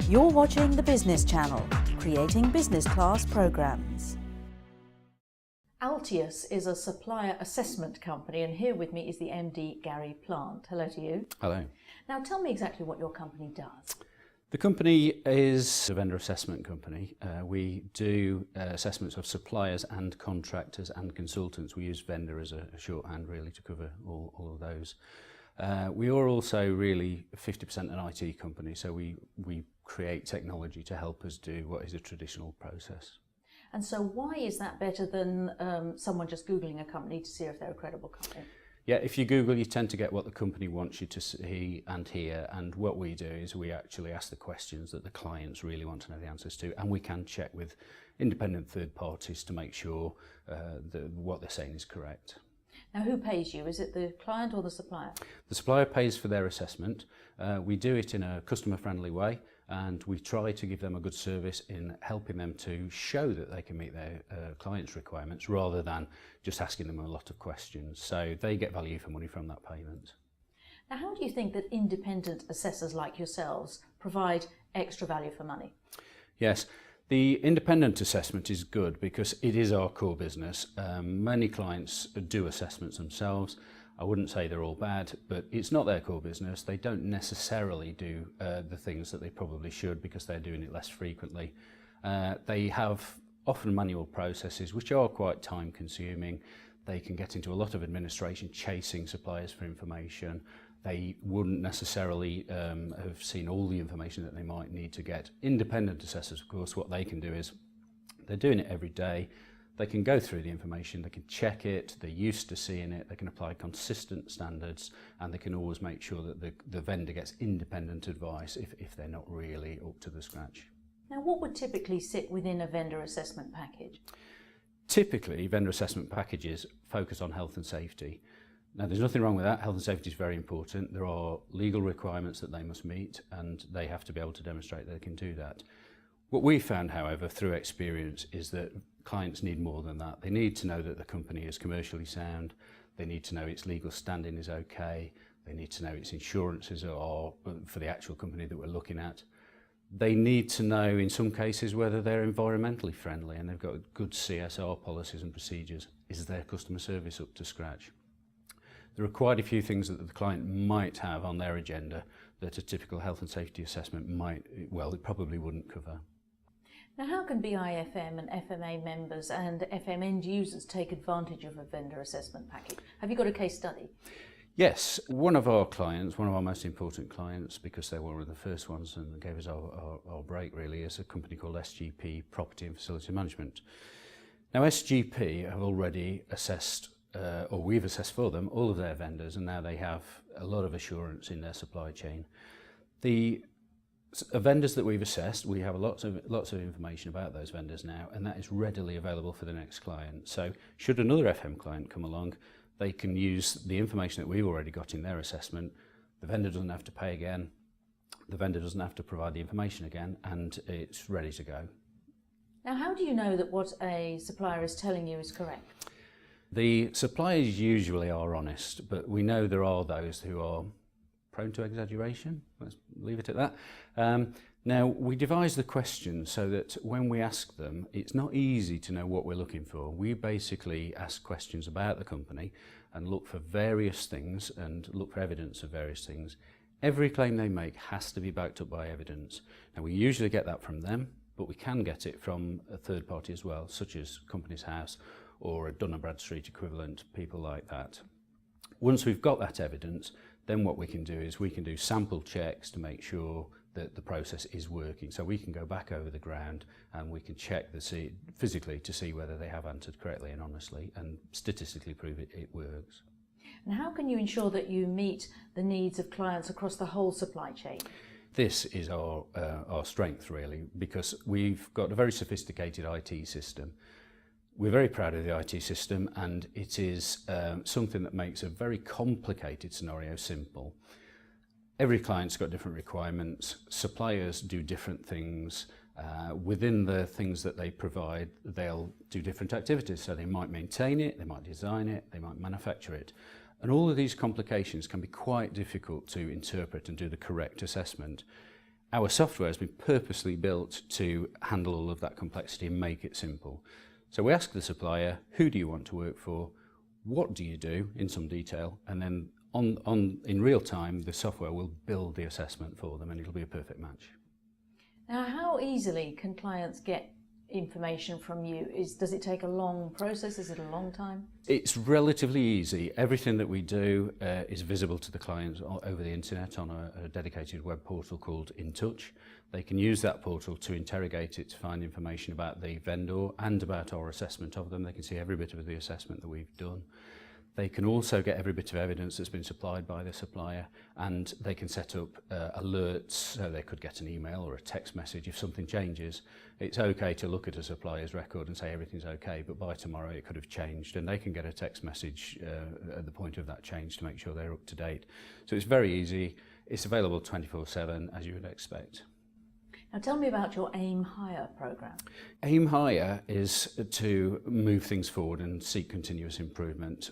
You're watching the Business Channel, creating business class programs. Altius is a supplier assessment company, and here with me is the MD, Gary Plant. Hello to you. Hello. Now tell me exactly what your company does. The company is a vendor assessment company. We do assessments of suppliers and contractors and consultants. We use vendor as a shorthand really to cover all of those. We are also really 50% an IT company, so we create technology to help us do what is a traditional process. And so why is that better than someone just Googling a company to see if they're a credible company? Yeah, if you Google, you tend to get what the company wants you to see and hear, and what we do is we actually ask the questions that the clients really want to know the answers to, and we can check with independent third parties to make sure that what they're saying is correct. Now who pays you? Is it the client or the supplier? The supplier pays for their assessment. We do it in a customer-friendly way, and we try to give them a good service in helping them to show that they can meet their clients' requirements rather than just asking them a lot of questions. So they get value for money from that payment. Now how do you think that independent assessors like yourselves provide extra value for money? Yes. The independent assessment is good because it is our core business. Many clients do assessments themselves. I wouldn't say they're all bad, but it's not their core business. They don't necessarily do the things that they probably should because they're doing it less frequently. They have often manual processes which are quite time consuming. They can get into a lot of administration chasing suppliers for information. They wouldn't necessarily have seen all the information that they might need to get. Independent assessors, of course, what they can do is they're doing it every day. They can go through the information, they can check it, they're used to seeing it, they can apply consistent standards, and they can always make sure that the vendor gets independent advice if they're not really up to the scratch. Now what would typically sit within a vendor assessment package? Typically, vendor assessment packages focus on health and safety. Now, there's nothing wrong with that. Health and safety is very important. There are legal requirements that they must meet, and they have to be able to demonstrate they can do that. What we found, however, through experience, is that clients need more than that. They need to know that the company is commercially sound. They need to know its legal standing is okay. They need to know its insurances are for the actual company that we're looking at. They need to know, in some cases, whether they're environmentally friendly and they've got good CSR policies and procedures. Is their customer service up to scratch? There are quite a few things that the client might have on their agenda that a typical health and safety assessment it probably wouldn't cover. Now how can BIFM and FMA members and FM end users take advantage of a vendor assessment package? Have you got a case study? Yes, one of our clients, one of our most important clients, because they were one of the first ones and gave us our break really, is a company called SGP Property and Facility Management. Now SGP have already assessed or we've assessed for them all of their vendors, and now they have a lot of assurance in their supply chain. The vendors that we've assessed, we have lots of information about those vendors now, and that is readily available for the next client. So should another FM client come along, they can use the information that we've already got in their assessment. The vendor doesn't have to pay again, the vendor doesn't have to provide the information again, and it's ready to go. Now how do you know that what a supplier is telling you is correct? The suppliers usually are honest, but we know there are those who are prone to exaggeration. Let's leave it at that. Now, we devise the questions so that when we ask them, it's not easy to know what we're looking for. We basically ask questions about the company and look for various things and look for evidence of various things. Every claim they make has to be backed up by evidence. Now, we usually get that from them, but we can get it from a third party as well, such as Companies House or a Dun & Bradstreet equivalent, people like that. Once we've got that evidence, then what we can do is we can do sample checks to make sure that the process is working. So we can go back over the ground and we can check physically to see whether they have answered correctly and honestly, and statistically prove it works. And how can you ensure that you meet the needs of clients across the whole supply chain? This is our strength really, because we've got a very sophisticated IT system. We're very proud of the IT system, and it is something that makes a very complicated scenario simple. Every client's got different requirements, suppliers do different things. Within the things that they provide, they'll do different activities. So they might maintain it, they might design it, they might manufacture it. And all of these complications can be quite difficult to interpret and do the correct assessment. Our software has been purposely built to handle all of that complexity and make it simple. So we ask the supplier, who do you want to work for? What do you do in some detail? And then in real time, the software will build the assessment for them and it'll be a perfect match. Now, how easily can clients get information from you? Does it take a long process? Is it a long time? It's relatively easy. Everything that we do is visible to the clients over the internet on a dedicated web portal called In Touch. They can use that portal to interrogate it to find information about the vendor and about our assessment of them. They can see every bit of the assessment that we've done. They can also get every bit of evidence that's been supplied by the supplier, and they can set up alerts. So they could get an email or a text message if something changes. It's okay to look at a supplier's record and say everything's okay, but by tomorrow it could have changed, and they can get a text message at the point of that change to make sure they're up to date. So it's very easy. It's available 24/7, as you would expect. Now tell me about your Aim Higher programme. Aim Higher is to move things forward and seek continuous improvement.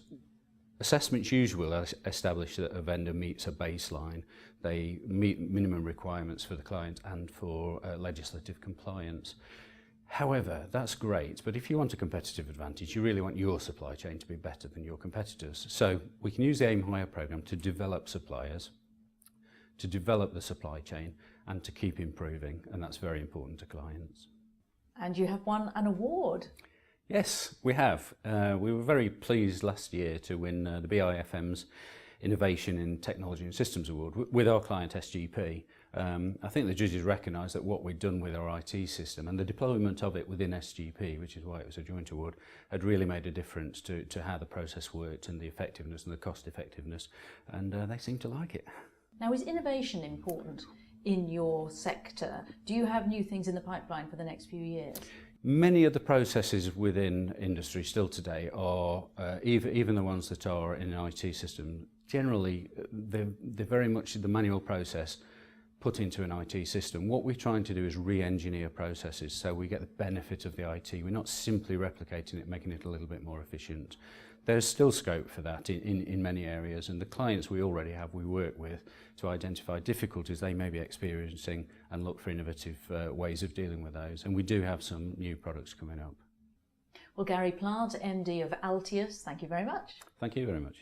Assessments usually will establish that a vendor meets a baseline. They meet minimum requirements for the client and for legislative compliance. However, that's great, but if you want a competitive advantage, you really want your supply chain to be better than your competitors. So we can use the Aim Higher programme to develop suppliers, to develop the supply chain, and to keep improving, and that's very important to clients. And you have won an award. Yes, we have. We were very pleased last year to win the BIFM's Innovation in Technology and Systems Award with our client SGP. I think the judges recognised that what we'd done with our IT system and the deployment of it within SGP, which is why it was a joint award, had really made a difference to how the process worked and the effectiveness and the cost effectiveness, and they seemed to like it. Now, is innovation important in your sector? Do you have new things in the pipeline for the next few years? Many of the processes within industry still today are, even the ones that are in an IT system, generally they're very much the manual process put into an IT system. What we're trying to do is re-engineer processes so we get the benefit of the IT. We're not simply replicating it, making it a little bit more efficient. There's still scope for that in many areas, and the clients we already have, we work with to identify difficulties they may be experiencing and look for innovative ways of dealing with those. And we do have some new products coming up. Well, Gary Plant, MD of Altius, thank you very much. Thank you very much.